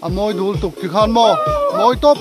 Amoy dul tuk ti khan mo moi top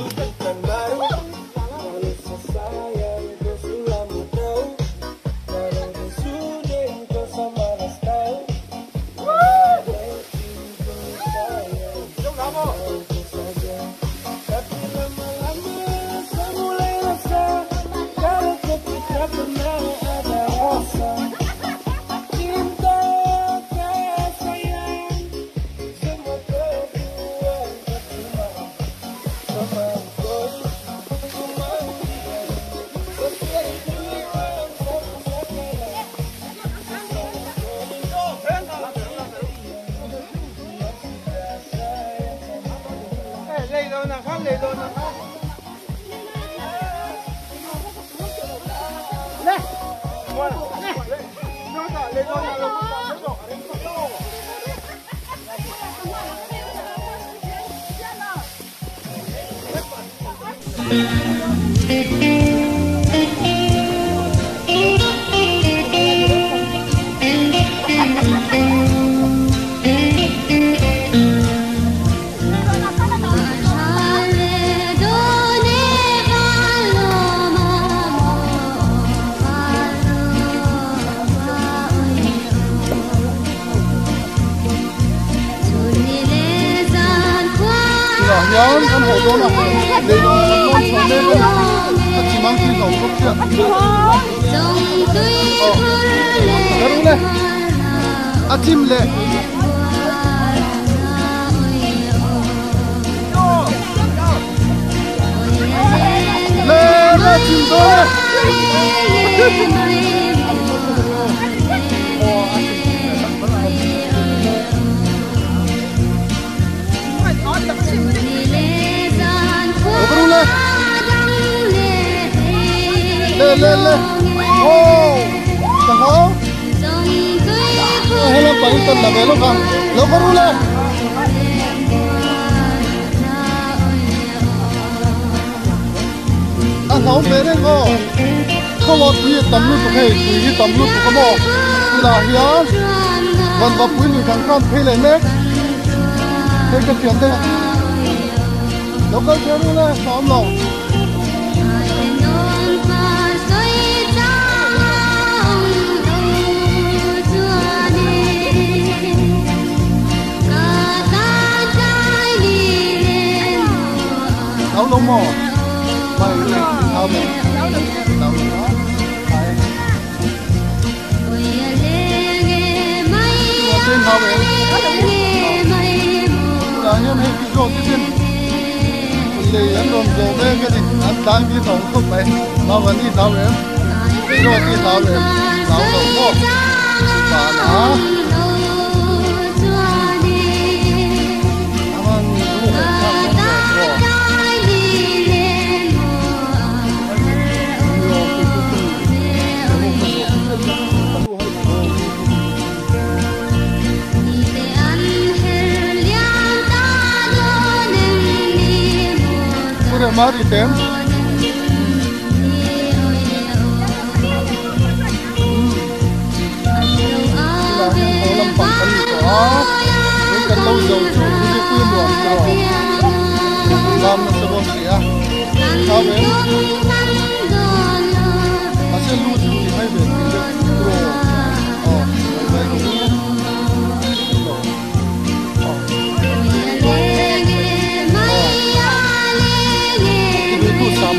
nhón con hổ đôn à để nó con xuống lên luôn chỉ mang phi dầu không chưa đó đúng đấy chim lệ lên ra chim thôi lên ô chẳng có hay là bắn tận là về lúc không lúc có lên anh nói về đây có một cái tấm lúc cái cái tấm lúc có một là hiến vẫn vào quý người thằng con thấy lên đấy thấy cái chuyện thế lúc có chuyện luôn xóm lòng nấu lông mò mày lên thao mình nấu nó phải tên thao về là nhân hay cái rô cái tên lì anh còn rô về cái gì anh đang đi thòng không phải nó vẫn đi thao về cái rô đi thao về nấu lông mò và nó mari tem là hồ lâm bằng cần có với cần lâu dầu chủ đi quyên đoàn rồi làm một số gì à sao vậy mà sẽ lưu thì hay về được rồi vậy cũng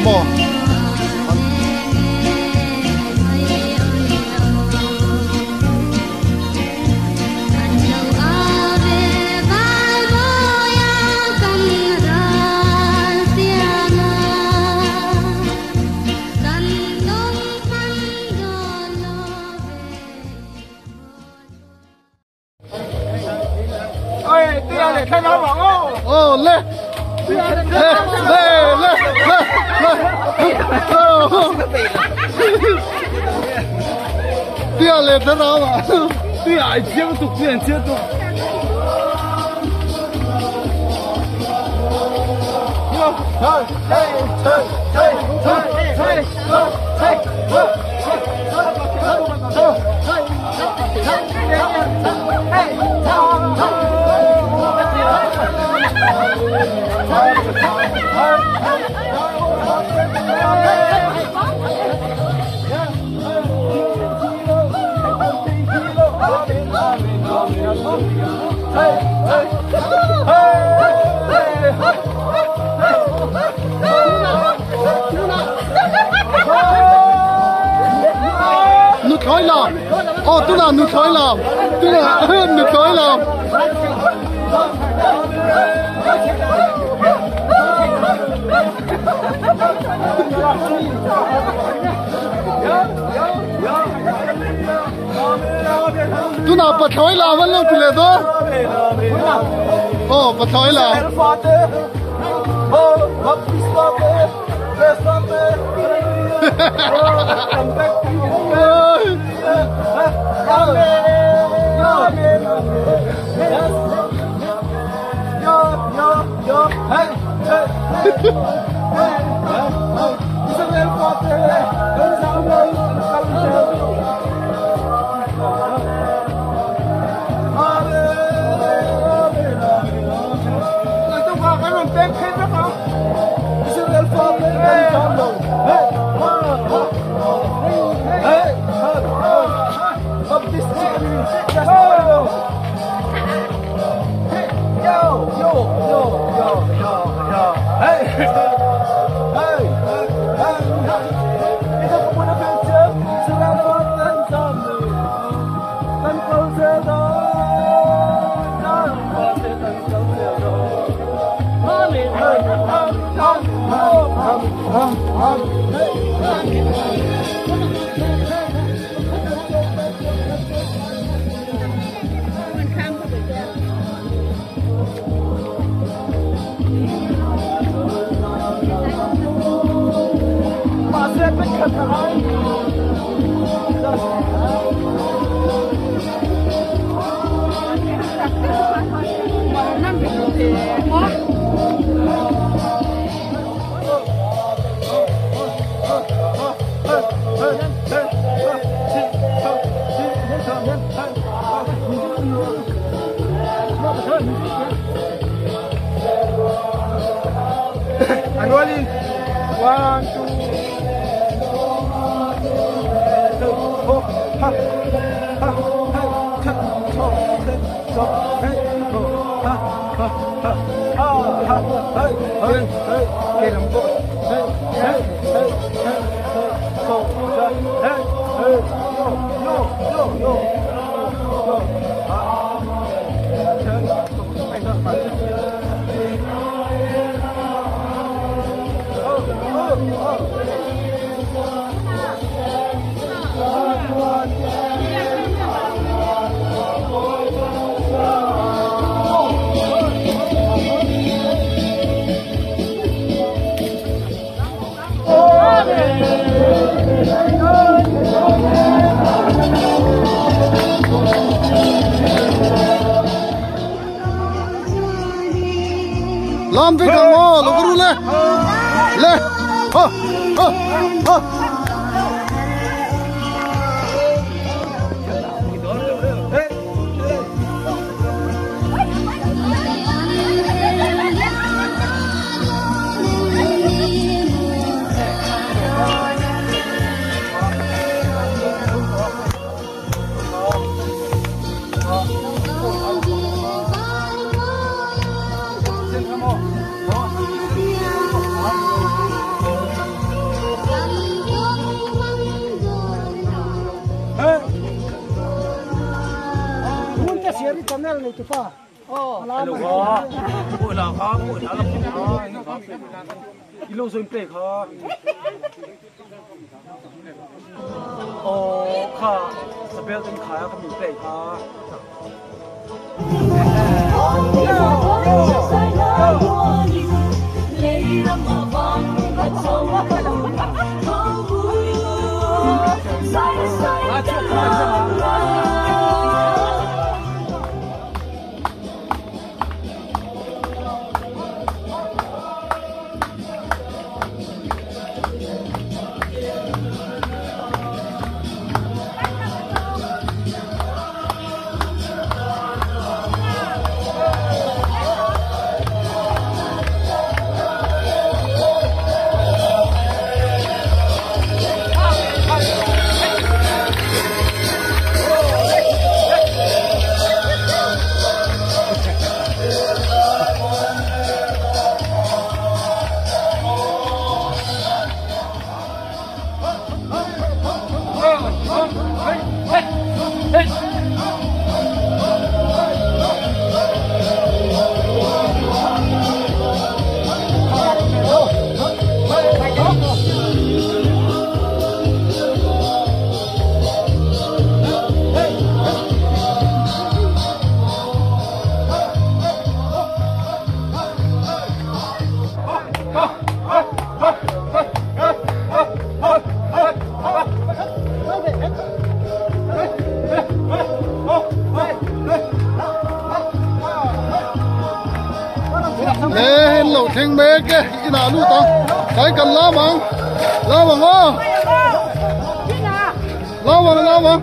mò ơi tia để thay nó bảo ô lên tia lên thế nào mà tia ai接tục tiền tiếp tục Nút khói làm. Tôi là nút khói làm. Tôi là nút khói làm. Tôi nào bật khói làm vẫn luôn thì là đó. Bật khói làm. I'm rolling. 1, 2, 4, 5, làm việc hàng mò lục rú lên lên này thì pha làm có bụi là khó bụi là khó kilo rồi plek khó khá sabel tin khá không bị plek khó กันเหล่าเทงเมกอีน่าลูตังใส่กันล้ามังอ๋อล้ามัง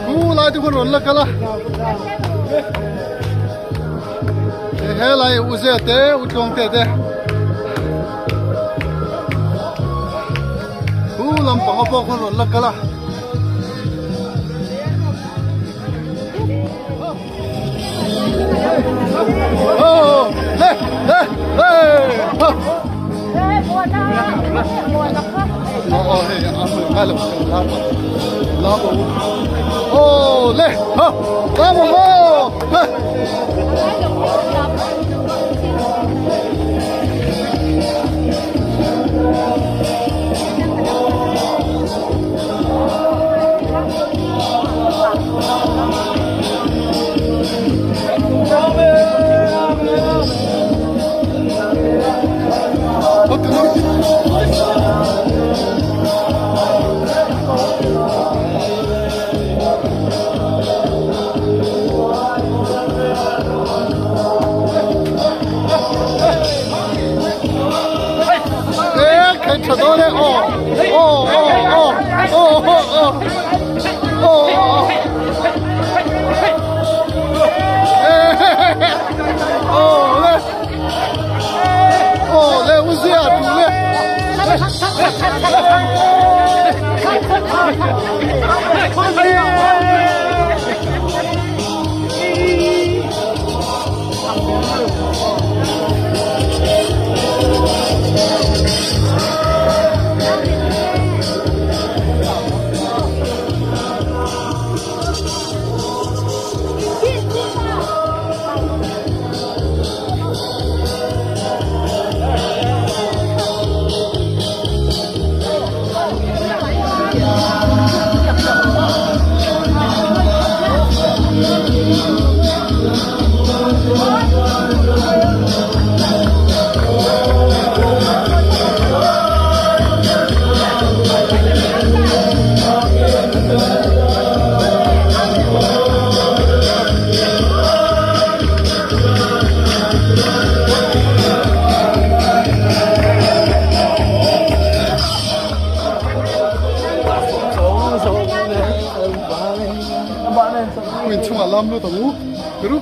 กูลายทุกคนหล่นละกันละเฮ้ยลายอุเซเตอุจงเตเตกูลำปังพวกคนหล่นละกันละโอ้เฮ้โอ้เฮ้อามือมาลงลาบโอ้เล่ฮะลาบโอ้เฮ้扯到了哦嘞，我是呀，赌嘞。Mình chung alam luôn tao ngủ, được